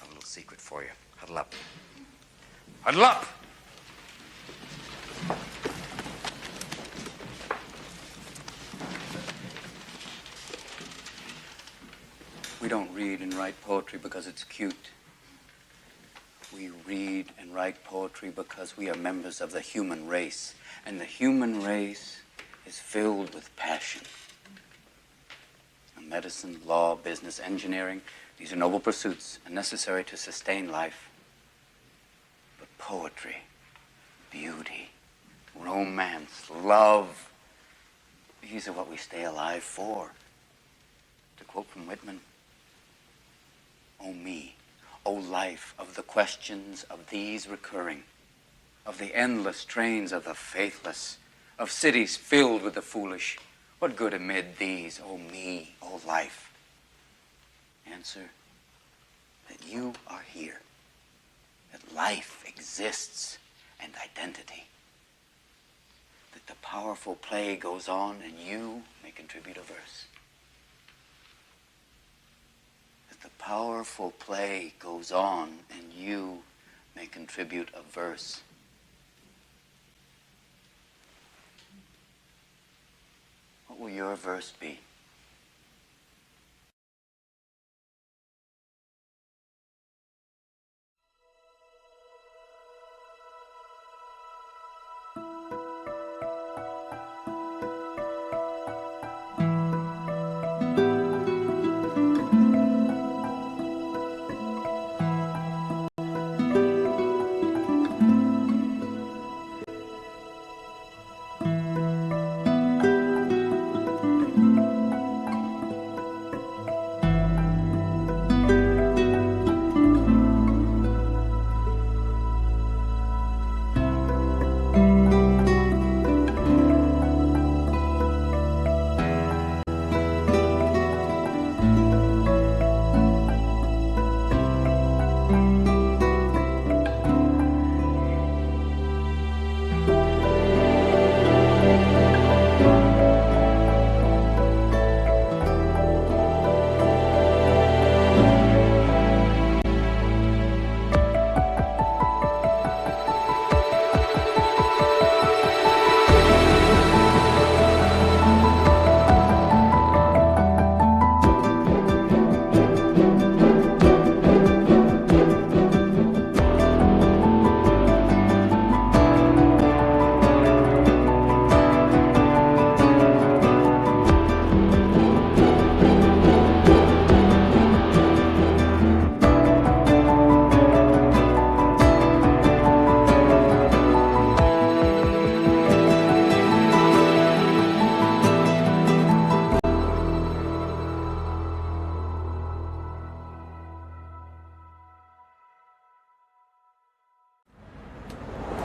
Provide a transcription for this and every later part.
A little secret for you. Huddle up. Huddle up! We don't read and write poetry because it's cute. We read and write poetry because we are members of the human race. And the human race is filled with passion. And medicine, law, business, engineering, these are noble pursuits and necessary to sustain life. But poetry, beauty, romance, love, these are what we stay alive for. To quote from Whitman, O me, O life of the questions of these recurring, of the endless trains of the faithless, of cities filled with the foolish. What good amid these, O me, O life? Answer, that you are here, that life exists and identity, that the powerful play goes on and you may contribute a verse. That the powerful play goes on and you may contribute a verse. What will your verse be?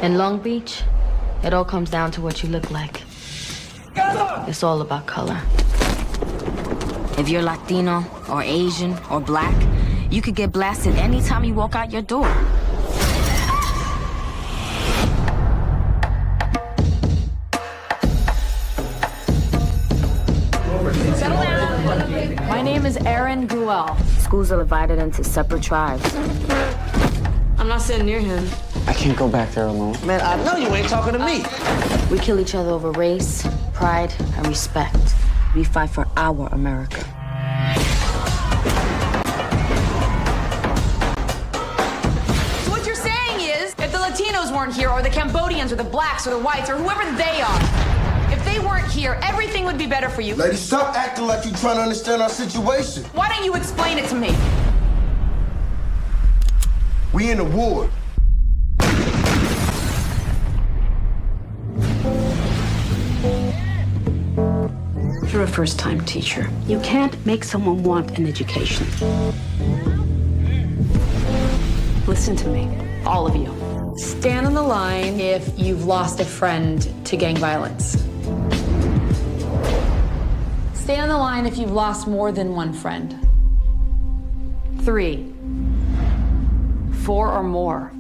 In Long Beach, it all comes down to what you look like. It's all about color. If you're Latino or Asian or black, you could get blasted anytime you walk out your door. My name is Erin Gruel. Schools are divided into separate tribes. I'm not sitting near him. I can't go back there alone. Man, I know you ain't talking to me. We kill each other over race, pride, and respect. We fight for our America. So what you're saying is, if the Latinos weren't here, or the Cambodians, or the blacks, or the whites, or whoever they are, if they weren't here, everything would be better for you. Lady, stop acting like you trying to understand our situation. Why don't you explain it to me? We in a war. You're a first-time teacher. You can't make someone want an education. Listen to me, all of you. Stand on the line if you've lost a friend to gang violence. Stay on the line if you've lost more than one friend. 3, 4 or more.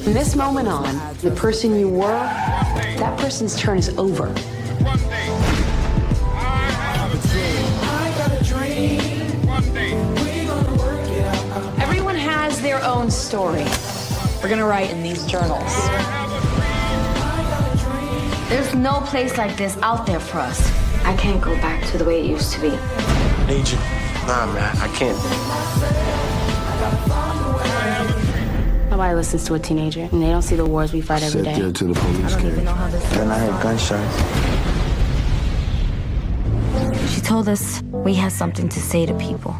From this moment on, the person you were, that person's turn is over. Everyone has their own story. We're gonna write in these journals. There's no place like this out there for us. I can't go back to the way it used to be. Agent. Nah, man, I can't. Nobody listens to a teenager, and they don't see the wars we fight every day. Sat there till the police came. Then I heard gunshots. She told us we had something to say to people.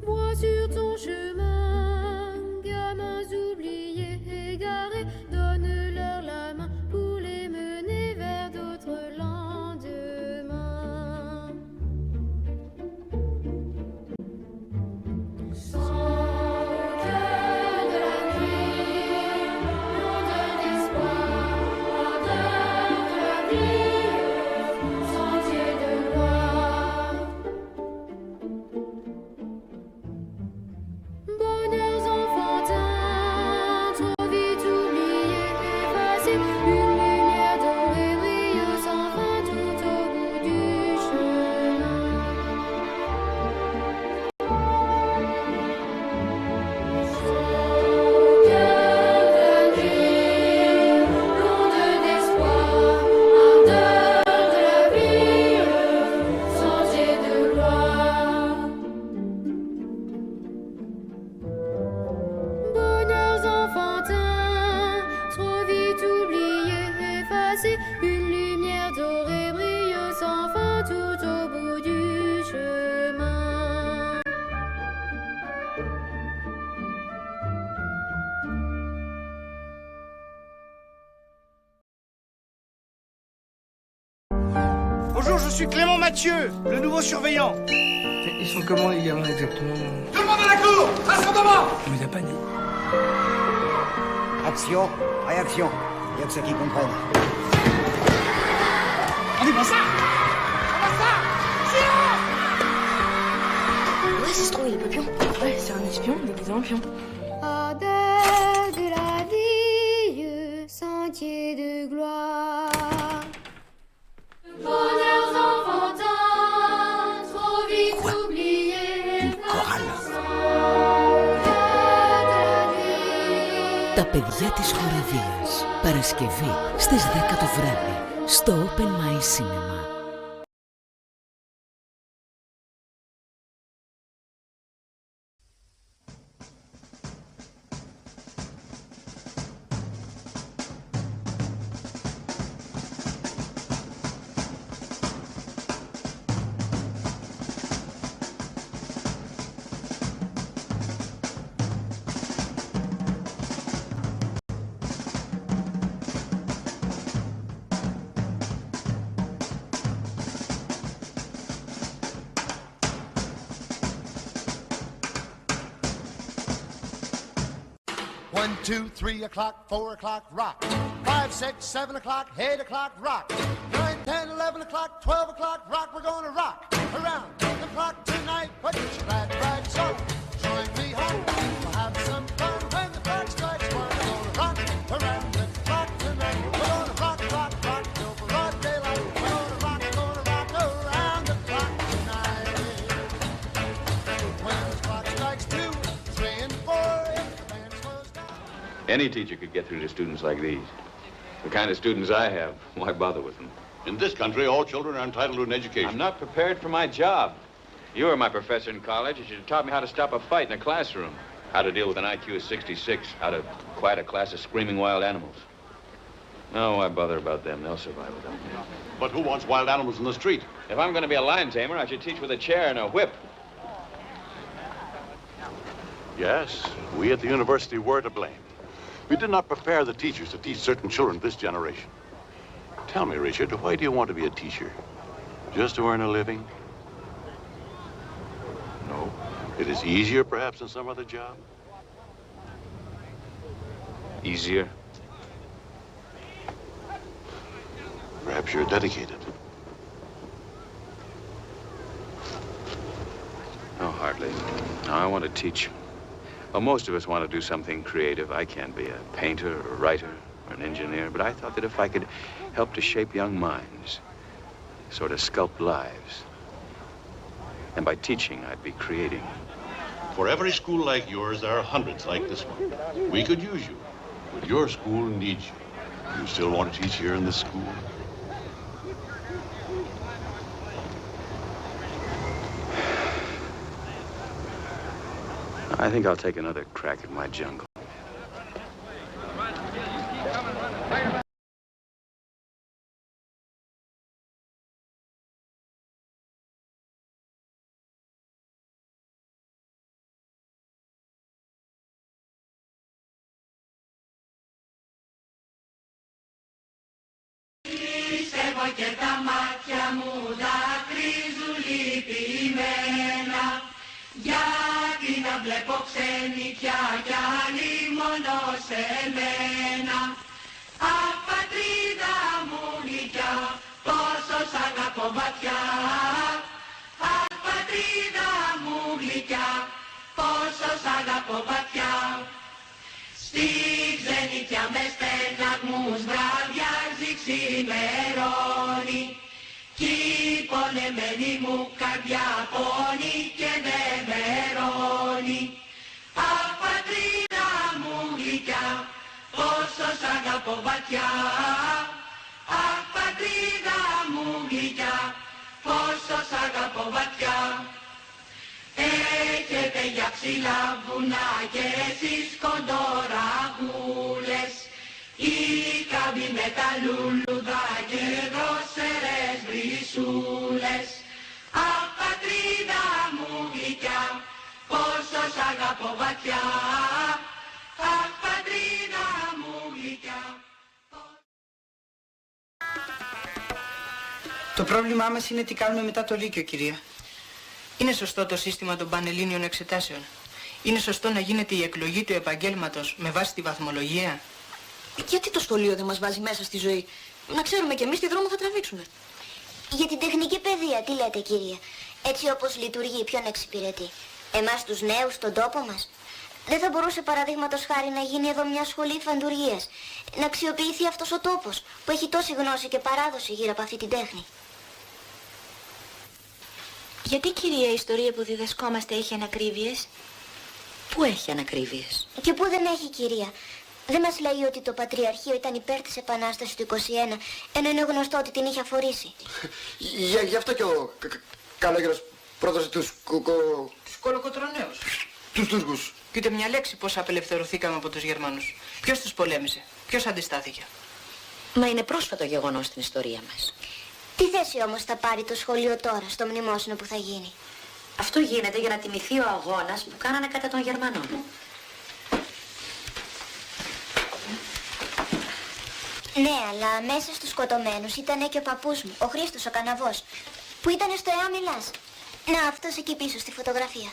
Vois sur ton chemin Bonjour, je suis Clément Mathieu, le nouveau surveillant. Ils sont comment les gamins exactement? Tout le monde à la cour! Rassemblement! On les a pas dit. Action, réaction. Il y a que ceux qui comprennent. On dit pas ça! Ouais, c'est trop, il est papillon. Ouais, c'est un espion déguisé en pion. Adèle de la vie, sentier de gloire. Bonheurs enfantins, trop vite oubliés. Une chorale. Τα παιδιά της χοροδίας. Παρασκευή στις 10 το βράδυ στο Open My Cinema. One, 2, 3 o'clock, 4 o'clock, rock. 5, 6, 7 o'clock, 8 o'clock, rock. 9, 10, 11 o'clock, 12 o'clock, rock. We're gonna rock around the clock tonight. Put your glad rags on. Join me home. We'll have some fun when the clock strikes 1. We're gonna rock around the clock tonight. We're gonna rock, rock, rock till broad daylight. We're gonna rock around the clock tonight. When the clock strikes 2, 3, and 4, if the band slows down. Any teacher could get through to students like these. The kind of students I have, why bother with them? In this country, all children are entitled to an education. I'm not prepared for my job. You were my professor in college. You should have taught me how to stop a fight in a classroom, how to deal with an IQ of 66, how to quiet a class of screaming wild animals. No, why bother about them? They'll survive without me. But who wants wild animals in the street? If I'm going to be a lion tamer, I should teach with a chair and a whip. Yes, we at the university were to blame. We did not prepare the teachers to teach certain children of this generation. Tell me, Richard, why do you want to be a teacher? Just to earn a living? No. It is easier, perhaps, than some other job? Easier? Perhaps you're dedicated. No, hardly. No, I want to teach. Well, most of us want to do something creative. I can't be a painter or a writer or an engineer, but I thought that if I could help to shape young minds, sort of sculpt lives, and by teaching, I'd be creating. For every school like yours, there are hundreds like this one. We could use you, but your school needs you. You still want to teach here in this school? I think I'll take another crack at my jungle. Πιστεύω και τα μάτια μου δακρύζουν λυπημένα, γιατί να βλέπω ξενιτιά κι άλλη μόνο σε μένα. Αχ, πατρίδα μου γλυκιά, πόσο σ' αγαπώ βαθιά. Αχ, πατρίδα μου γλυκιά, πόσο σ' αγαπώ βαθιά. Στη ξενιτιά με στεναγμούς βραδιάζει ξημερώνει, κι η πονεμένη μου καρδιά πόνει και δεν μερώνει. Αχ, πατρίδα μου γλυκιά, πόσο σ' αγαπώ βαθιά. Αχ, πατρίδα μου γλυκιά, πόσο σ' αγαπώ βαθιά. Έχετε για ψηλά βουνά και εσείς κοντοραγούλες, οι κάμποι με τα λουλουδά και δρόσερες βρυσούλες. Αχ, πατρίδα μου γλυκιά, πόσο σ' αγαπώ βαθιά. Αχ, πατρίδα μου γλυκιά. Το πρόβλημά μας είναι τι κάνουμε μετά το Λύκειο, κυρία. Είναι σωστό το σύστημα των πανελλήνιων εξετάσεων? Είναι σωστό να γίνεται η εκλογή του επαγγέλματος με βάση τη βαθμολογία? Γιατί το σχολείο δεν μας βάζει μέσα στη ζωή? Να ξέρουμε κι εμείς τι δρόμο θα τραβήξουμε. Για την τεχνική παιδεία, τι λέτε κυρία? Έτσι όπως λειτουργεί, ποιον εξυπηρετεί? Εμάς τους νέους, στον τόπο μας? Δεν θα μπορούσε παραδείγματος χάρη να γίνει εδώ μια σχολή φαντουργίας? Να αξιοποιηθεί αυτός ο τόπος που έχει τόση γνώση και παράδοση γύρω από αυτή την τέχνη? Γιατί, κυρία, η ιστορία που διδασκόμαστε έχει ανακρίβειες? Πού έχει ανακρίβειες? Και πού δεν έχει, κυρία? Δεν μας λέει ότι το Πατριαρχείο ήταν υπέρ της Επανάστασης του 21, ενώ είναι γνωστό ότι την είχε αφορήσει. Γι' αυτό και ο Καλόγερος πρόδωσε τους κολοκοτρονέους. Τους Τούρκους. Και ούτε μια λέξη πώς απελευθερωθήκαμε από τους Γερμανούς. Ποιος τους πολέμησε? Ποιος αντιστάθηκε? Μα είναι πρόσφατο γεγονός στην ιστορία μας. Τι θέση όμως θα πάρει το σχολείο τώρα στο μνημόσυνο που θα γίνει? Αυτό γίνεται για να τιμηθεί ο αγώνας που κάνανε κατά των Γερμανών. Ναι, αλλά μέσα στους σκοτωμένους ήταν και ο παππούς μου, ο Χρήστος ο Καναβός, που ήταν στο ΕΑ Μιλάς. Να, αυτός εκεί πίσω στη φωτογραφία.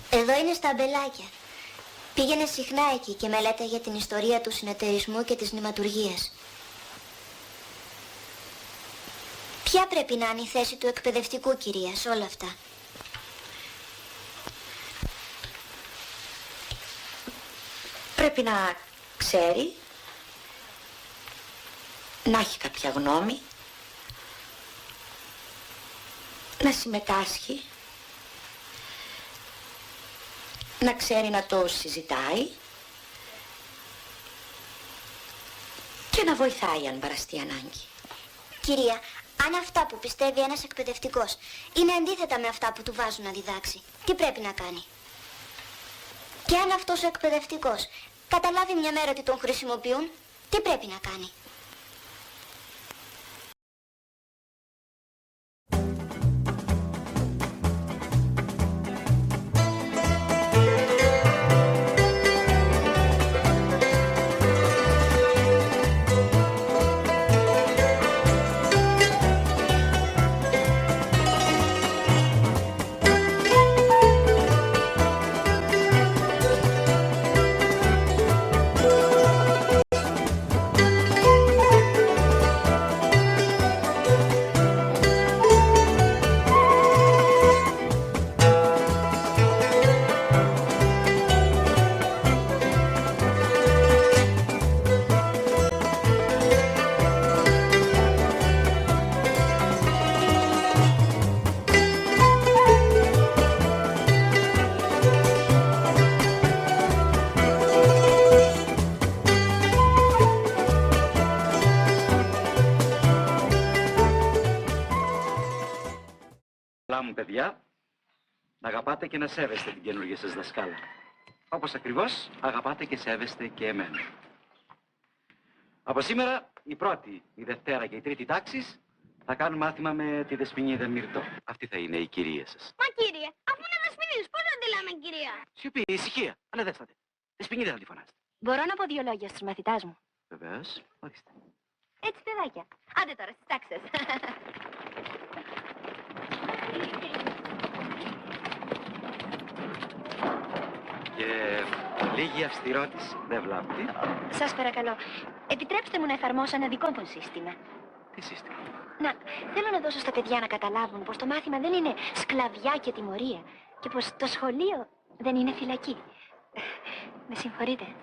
Εδώ είναι στα αμπελάκια. Πήγαινε συχνά εκεί και μελέταγε την ιστορία του συνεταιρισμού και της νηματουργίας. Ποια πρέπει να είναι η θέση του εκπαιδευτικού, κυρία, σε όλα αυτά? Πρέπει να ξέρει, να έχει κάποια γνώμη, να συμμετάσχει, να ξέρει να το συζητάει και να βοηθάει αν παραστεί ανάγκη. Κυρία, αν αυτά που πιστεύει ένας εκπαιδευτικός είναι αντίθετα με αυτά που του βάζουν να διδάξει, τι πρέπει να κάνει? Και αν αυτός ο εκπαιδευτικός καταλάβει μια μέρα ότι τον χρησιμοποιούν, τι πρέπει να κάνει? Παιδιά, να αγαπάτε και να σέβεστε την καινούργια σας δασκάλα. Όπως ακριβώς αγαπάτε και σέβεστε και εμένα. Από σήμερα η πρώτη, η δευτέρα και η τρίτη τάξης θα κάνουν μάθημα με τη Δεσποινίδα Μυρτώ. Αυτή θα είναι η κυρία σας. Μα κύριε, αφού είναι Δεσποινίδης, πώς να τη λέμε κυρία? Σιωπή, ησυχία. Ανεδέστατε. Δεσποινίδα θα τη φωνάσετε. Μπορώ να πω δύο λόγια στους μαθητάς μου? Βεβαίως, ορίστε. Έτσι παιδάκια. Άντε τώρα στις τάξεις. Και λίγη αυστηρότηση δεν βλάπτει. Σας παρακαλώ, επιτρέψτε μου να εφαρμόσω ένα δικό μου σύστημα. Τι σύστημα? Να, θέλω να δώσω στα παιδιά να καταλάβουν πως το μάθημα δεν είναι σκλαβιά και τιμωρία και πως το σχολείο δεν είναι φυλακή. Με συγχωρείτε.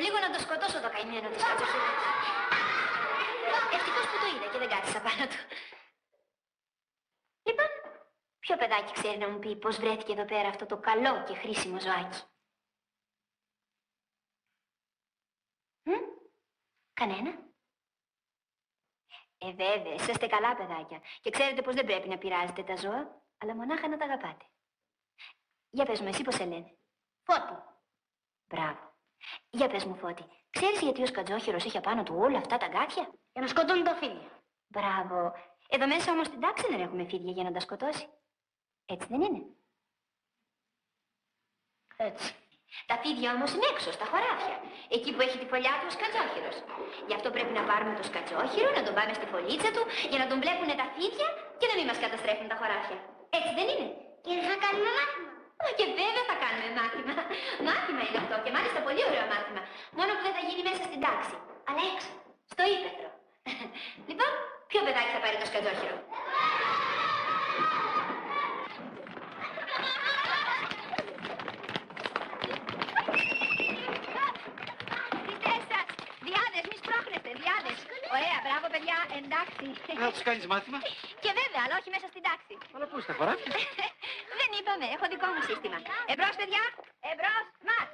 Λίγο να το σκοτώσω το καημένο της κατσοχύλας. Ευτυχώς που το είδα και δεν κάθισα πάνω του. Λοιπόν, ποιο παιδάκι ξέρει να μου πει πώς βρέθηκε εδώ πέρα αυτό το καλό και χρήσιμο ζωάκι? Κανένα? Βέβαια, είσαστε καλά παιδάκια. Και ξέρετε πως δεν πρέπει να πειράζετε τα ζώα, αλλά μονάχα να τα αγαπάτε. Για πες μου, εσύ πώς σε λένε? Φώτη. Μπράβο. Για πες μου, Φώτη, ξέρεις γιατί ο σκατζόχυρος είχε πάνω του όλα αυτά τα γκάθια? Για να σκοτώνει τα φίδια. Μπράβο. Εδώ μέσα όμως στην τάξη δεν έχουμε φίδια για να τα σκοτώσει. Έτσι δεν είναι? Έτσι. Τα φίδια όμως είναι έξω, στα χωράφια. Εκεί που έχει τη φωλιά του ο σκατζόχυρος. Γι' αυτό πρέπει να πάρουμε το σκατζόχυρο, να τον πάμε στη φωλίτσα του, για να τον βλέπουνε τα φίδια και να μην μας καταστρέφουν τα χωράφια. Έτσι δεν είναι? Και θα κάνουμε μάθημα. Και βέβαια θα κάνουμε μάθημα. Μάθημα είναι αυτό και μάλιστα πολύ ωραίο μάθημα. Μόνο που δεν θα γίνει μέσα στην τάξη, αλλά έξω, στο ύπαιθρο. Λοιπόν, ποιο παιδάκι θα πάρει το σκατζόχυρο? Ωραία, μπράβο παιδιά, εντάξει. Θα τους κάνεις μάθημα? Και βέβαια, αλλά όχι μέσα στην τάξη. Αλλά πού στα χωράφια? Δεν είπαμε, έχω δικό μου σύστημα. Εμπρός παιδιά, εμπρός, μάτ.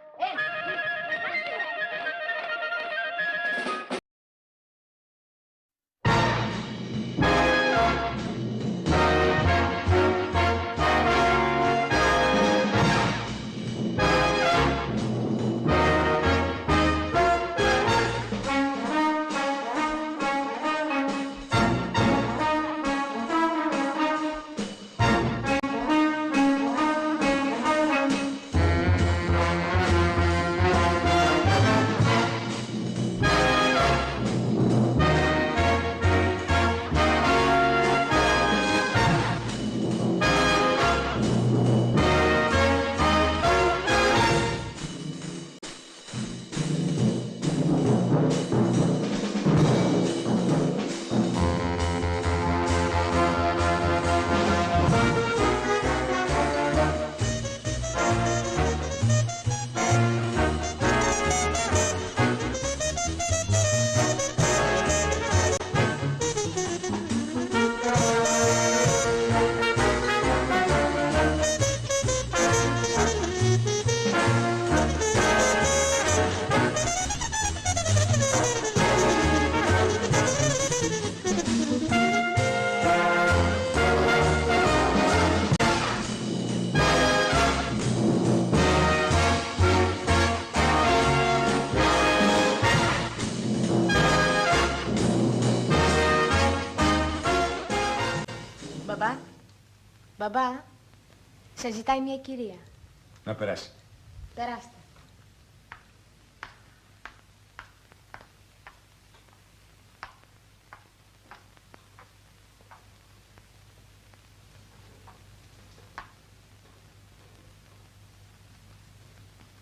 Μπαμπά, σε ζητάει μια κυρία. Να περάσει. Περάστε.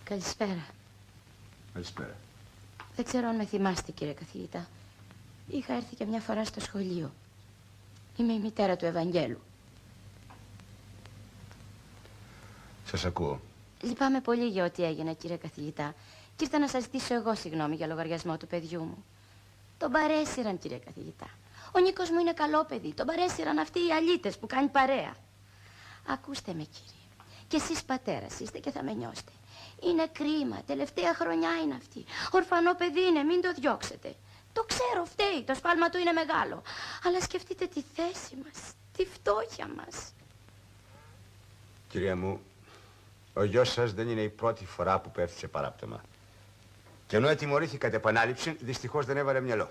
Καλησπέρα. Καλησπέρα. Δεν ξέρω αν με θυμάστε, κύριε καθηγητά. Είχα έρθει και μια φορά στο σχολείο. Είμαι η μητέρα του Ευαγγέλου. Σας ακούω. Λυπάμαι πολύ για ό,τι έγινε, κύριε καθηγητά. Και ήρθα να σας ζητήσω εγώ συγγνώμη για λογαριασμό του παιδιού μου. Τον παρέσυραν, κύριε καθηγητά. Ο Νίκος μου είναι καλό παιδί. Τον παρέσυραν αυτοί οι αλήτες που κάνει παρέα. Ακούστε με, κύριε. Και εσείς πατέρας είστε και θα με νιώσετε. Είναι κρίμα. Τελευταία χρονιά είναι αυτή. Ορφανό παιδί είναι. Μην το διώξετε. Το ξέρω, φταίει. Το σφάλμα του είναι μεγάλο. Αλλά σκεφτείτε τη θέση μας. Τη φτώχεια μας. Κυρία μου, ο γιος σας δεν είναι η πρώτη φορά που πέφτει σε παράπτωμα. Και ενώ τιμωρήθηκα κατ' επανάληψη, δυστυχώς δεν έβαλε μυαλό.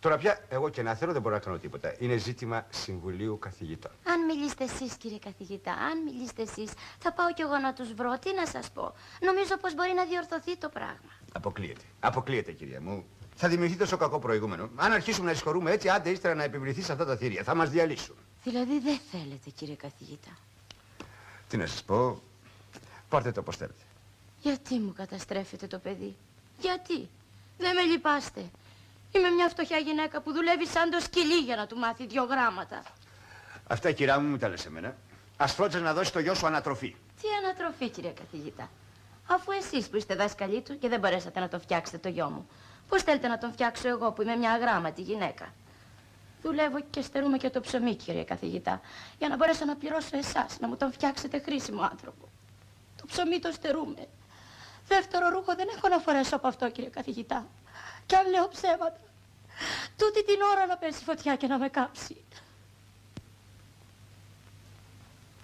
Τώρα πια, εγώ και να θέλω δεν μπορώ να κάνω τίποτα. Είναι ζήτημα συμβουλίου καθηγητών. Αν μιλήσετε εσείς, κύριε καθηγητά, αν μιλήσετε εσείς, θα πάω κι εγώ να τους βρω. Τι να σας πω. Νομίζω πως μπορεί να διορθωθεί το πράγμα. Αποκλείεται. Αποκλείεται, κυρία μου. Θα δημιουργηθεί τόσο κακό προηγούμενο. Αν αρχίσουμε να συγχωρούμε έτσι, άντε ύστερα να επιβληθεί σε αυτά τα θήρια. Θα μας διαλύσουν. Δηλαδή δεν θέλετε, κύριε καθηγητά. Τι να σας πω. Πάρτε το όπως θέλετε. Γιατί μου καταστρέφετε το παιδί? Γιατί? Δεν με λυπάστε. Είμαι μια φτωχιά γυναίκα που δουλεύει σαν το σκυλί για να του μάθει 2 γράμματα. Αυτά, κυρά μου, μην τα λες εμένα. Ας φρόντιζες να δώσει το γιο σου ανατροφή. Τι ανατροφή, κύριε καθηγητά? Αφού εσείς που είστε δάσκαλοι του και δεν μπορέσατε να το φτιάξετε το γιο μου, πώς θέλετε να τον φτιάξω εγώ που είμαι μια αγράμματη γυναίκα? Δουλεύω και στερούμε και το ψωμί, κύριε καθηγητά, για να μπορέσω να πληρώσω εσάς, να μου τον φτιάξετε χρήσιμο άνθρωπο. Το ψωμί το στερούμε. Δεύτερο ρούχο δεν έχω να φορέσω από αυτό, κύριε καθηγητά. Κι αν λέω ψέματα, τούτη την ώρα να πέσει φωτιά και να με κάψει.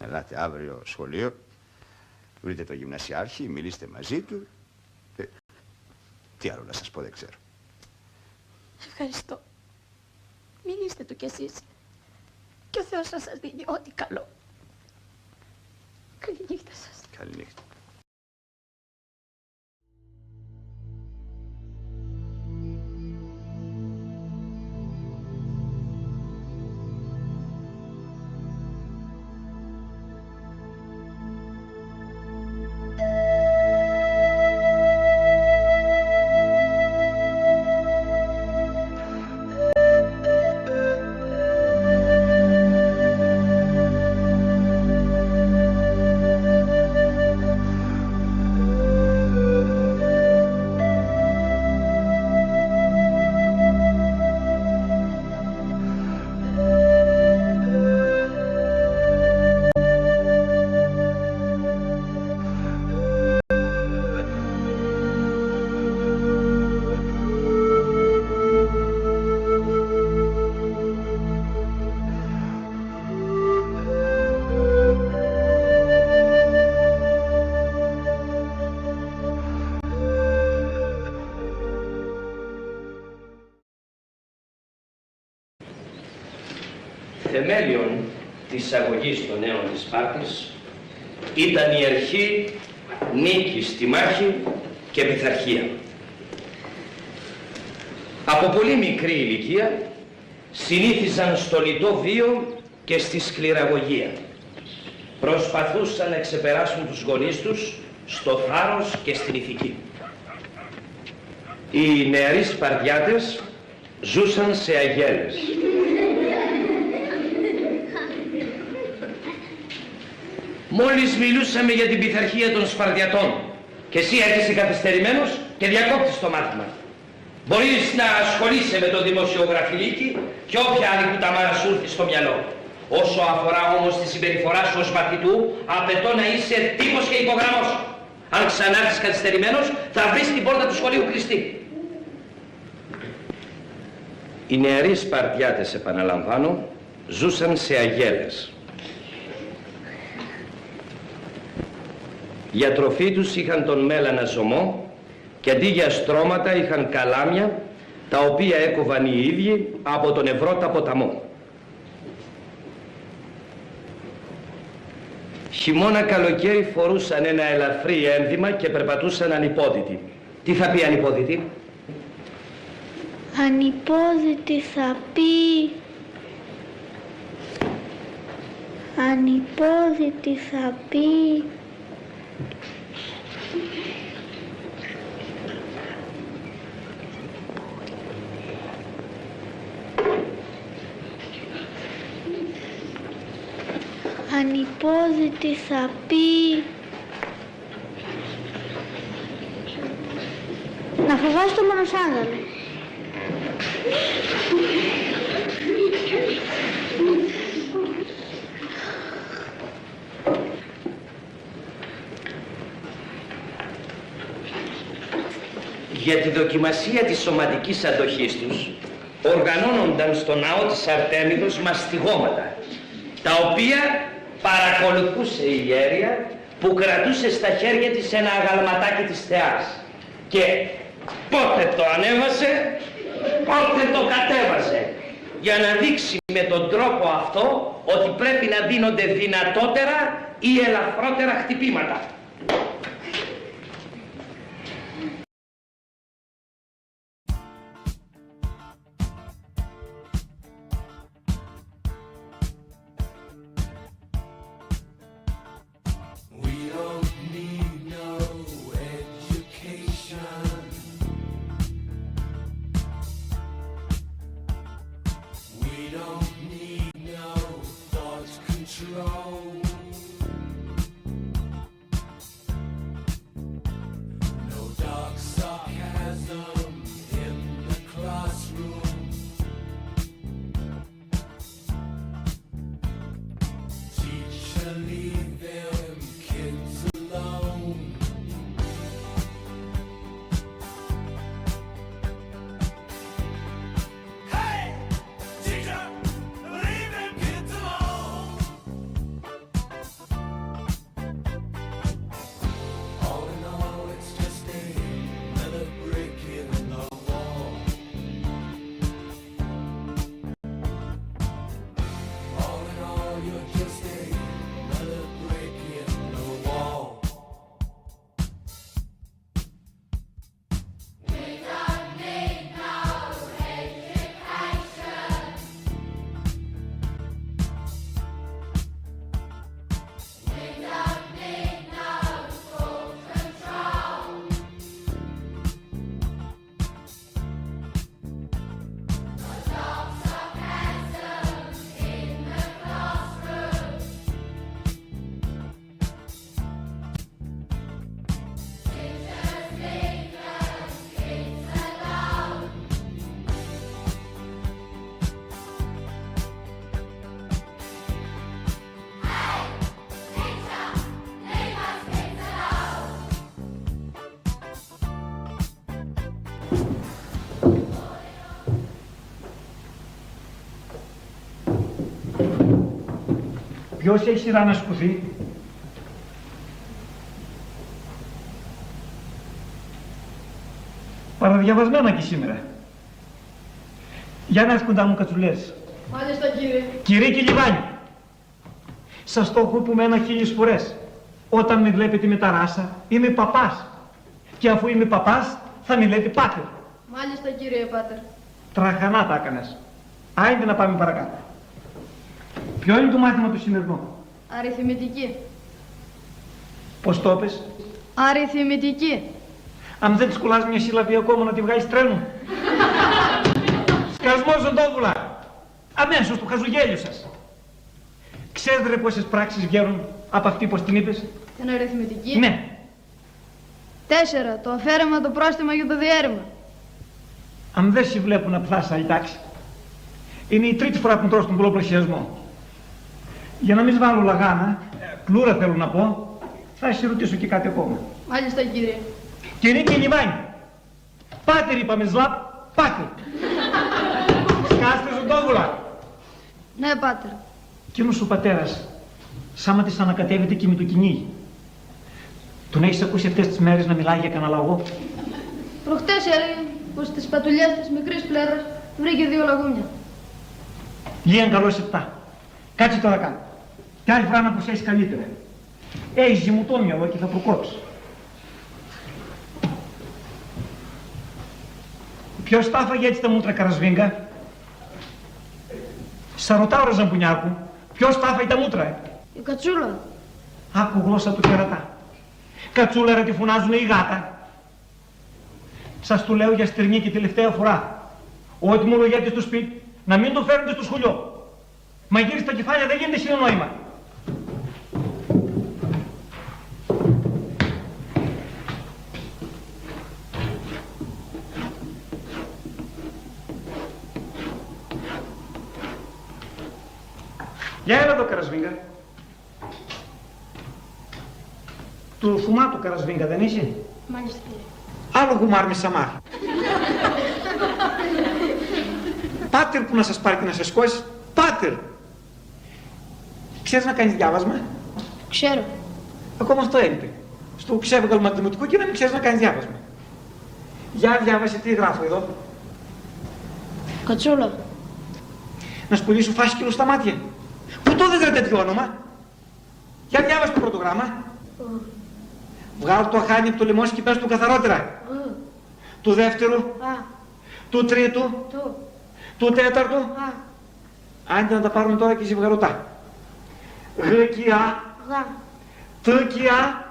Ελάτε αύριο σχολείο, βρείτε το γυμνασιάρχη, μιλήστε μαζί του. Τι άλλο να σας πω, δεν ξέρω. Ευχαριστώ. Μιλήστε του κι εσείς. Και ο Θεός θα σας δίνει ό,τι καλό. Καληνύχτα σας. Καληνύχτα. Θεμέλιον της αγωγής των νέων της Σπάρτης ήταν η αρχή νίκη στη μάχη και πειθαρχία. Από πολύ μικρή ηλικία συνήθιζαν στο λιτό βίο και στη σκληραγωγία. Προσπαθούσαν να ξεπεράσουν τους γονείς τους στο θάρρος και στην ηθική. Οι νεαροί Σπαρτιάτες ζούσαν σε αγέλες. Μόλις μιλούσαμε για την πειθαρχία των Σπαρτιατών και εσύ έρχεσαι καθυστερημένος και διακόπτεις το μάθημα. Μπορείς να ασχολείσαι με το δημοσιογραφιλίκι και όποια άλλη κουταμάρα σου έρθει στο μυαλό. Όσο αφορά όμως τη συμπεριφορά σου ως μαθητού, απαιτώ να είσαι τύπος και υπογραμμός. Αν ξανάρθεις καθυστερημένος, θα βρεις την πόρτα του σχολείου κλειστή. Οι νεαροί Σπαρτιάτες, επαναλαμβάνω, ζούσαν σε αγέλες. Για τροφή τους είχαν τον μέλανα ζωμό και αντί για στρώματα είχαν καλάμια, τα οποία έκοβαν οι ίδιοι από τον Ευρώτα ποταμό. Χειμώνα καλοκαίρι φορούσαν ένα ελαφρύ ένδυμα και περπατούσαν ανυπόδητοι. Τι θα πει ανυπόδητοι? Ανυπόδητη θα πει. Ανυπόδητη θα πει. Ανυπόδητη θα πει. Να φοβάσαι το μονοσάγαλο. Για τη δοκιμασία της σωματικής αντοχής τους οργανώνονταν στο ναό της Αρτέμιδος μαστιγώματα, τα οποία παρακολουθούσε η ιέρια που κρατούσε στα χέρια της ένα αγαλματάκι της θεάς και πότε το ανέβασε, πότε το κατέβασε, για να δείξει με τον τρόπο αυτό ότι πρέπει να δίνονται δυνατότερα ή ελαφρότερα χτυπήματα. Ποιος έχει σειρά να σηκωθεί? Παραδιαβασμένα και σήμερα. Για να έρθει κοντά μου κατσουλές. Μάλιστα κύριε. Κύριε Κιλιβάνη, σας το έχω πούμε 1000 φορές. Όταν με βλέπετε με τα ράσα, είμαι παπάς. Και αφού είμαι παπάς, θα με λέτε πάτερ. Μάλιστα κύριε πάτερ. Τραχανά τα έκανες. Άιντε να πάμε παρακάτω. Ποιο είναι το μάθημα του σημερινό? Αριθμητική. Πώς το είπες? Αριθμητική. Αν δεν της κολλάς μια σύλλαβη ακόμα να τη βγάλεις τρένο. Σκασμός ζωντόβουλα. Αμέσως του χαζουγέλιου σας. Ξέρετε ρε πόσες πράξεις βγαίνουν από αυτή πως την είπες? Την αριθμητική. Ναι. 4. Το αφαίρεμα, το πρόστιμα και το διέρημα. Αν δεν σε βλέπουν απλά σε άλλη τάξη. Είναι η τρίτη φορά που μου τρως τον πολλοπλασιασμό. Για να μην βάλω λαγάνα, πλούρα θέλω να πω, θα σε ρωτήσω και κάτι ακόμα. Μάλιστα κύριε. Κύριε Κιλιβάνη, πάτερ είπαμε σλαπ, πάτερ. Σκάστε ζωντόβουλα. Ναι πάτερ. Εκείνος ο πατέρας, σαν να της ανακατεύεται και με το κυνήγι. Τον έχεις ακούσει αυτές τις μέρες να μιλάει για κανένα λαγό? Προχτές έλεγε πως στις πατουλιές της μικρής πλέρας βρήκε 2 λαγούμια. Λίγαν καλώς 7. Κάτσε τώρα κάτω. Κι άλλη φορά να προσέχεις καλύτερα. Έχεις ζυμωτό μυαλό και θα προκόψεις. Ποιος τα έφαγε έτσι τα μούτρα Καρασβίγκα? Σα ρωτάω ρε Ζαμπουνιάκου, ποιος τα έφαγε τα μούτρα? Η κατσούλα. Άκου γλώσσα του κερατά. Κατσούλα ρε τη φωνάζουνε η γάτα. Σας το λέω για στερνή και τελευταία φορά. Ό,τι μου λογιάτε στο σπίτι, να μην το φέρνετε στο σχολείο. Μαγείρι στα κεφάλια δεν γίνεται συνεννόημα. Για έλα εδώ Καρασβίγκα. Του φουμάτου Καρασβίγκα δεν είσαι? Μάλιστα κύριε. Άλλο γουμάρ με σαμάρ. Πάτερ που να σας πάρει και να σας σηκώσει. Πάτερ. Ξέρεις να κάνεις διάβασμα? Ξέρω. Ακόμα αυτό έλειπε. Στο ξέβγαλο μαθηματικό και να μην ξέρεις να κάνεις διάβασμα. Για διάβασε τι γράφω εδώ. Κατσούλα. Να σπουδήσω φάσκυλο στα μάτια. Πού το δεν τέτοιο όνομα? Για διάβασε το πρώτο γράμμα. Βγάλω το αχάνι από το λαιμό και πες του καθαρότερα. Του δεύτερου. Του τρίτου. Του τέταρτου. Άντε να τα πάρουμε τώρα και ζευγαρωτά. Γρικιά. Τκιά.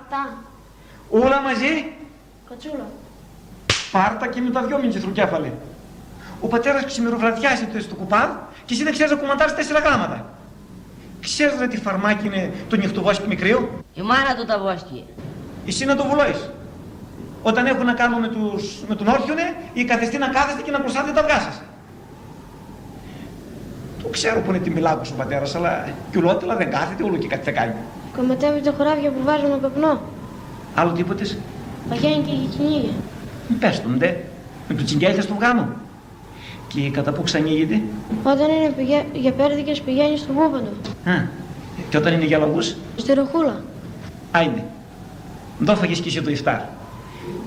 Όλα μαζί. Κατσούλα. Πάρτα και με τα 2 μιντσιθρουκέφαλε. Ο πατέρας ξημεροβραδιάζει στο κουπάδ και εσύ δεν ξέρεις να κουμαντάρεις 4 γράμματα. Ξέρεις ρε τι φαρμάκι είναι το νυχτοβόσκι μικρίο? Η μάνα του τα βόσκει. Εσύ να το βουλώεις. Όταν έχουν να κάνουν με τον όρθιονε, η καθεστή να κάθεστε και να προσάτε τα αυγά σας. Το ξέρω που είναι τη μιλάκος ο πατέρας, αλλά κιουλότελα δεν κάθεται, όλο και κάτι θα κάνει. Κομματεύει τα χωράφια που βάζουμε καπνό. Άλλο τίποτες? Παγιάνει και για κυνήγια. Μην πες τον ντε, με το τσιγκέλι θα στο βγάλω. Και κατά πού ξανοίγεται? Όταν είναι για πέρδικες πηγαίνει στον πούπαντο. Και όταν είναι για λαγούς? Στη ροχούλα. Άιντε. Δώ φαγες και εσύ το Ιφτάρ.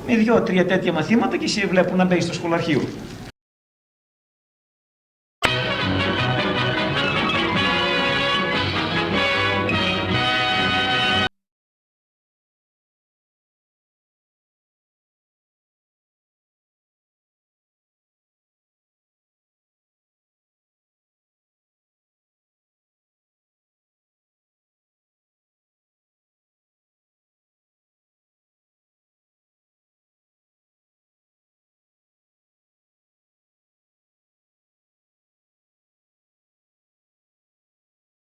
Με 2-3 τέτοια μαθήματα και εσύ βλέπουν να μπαίνεις στο σχολαρχείο.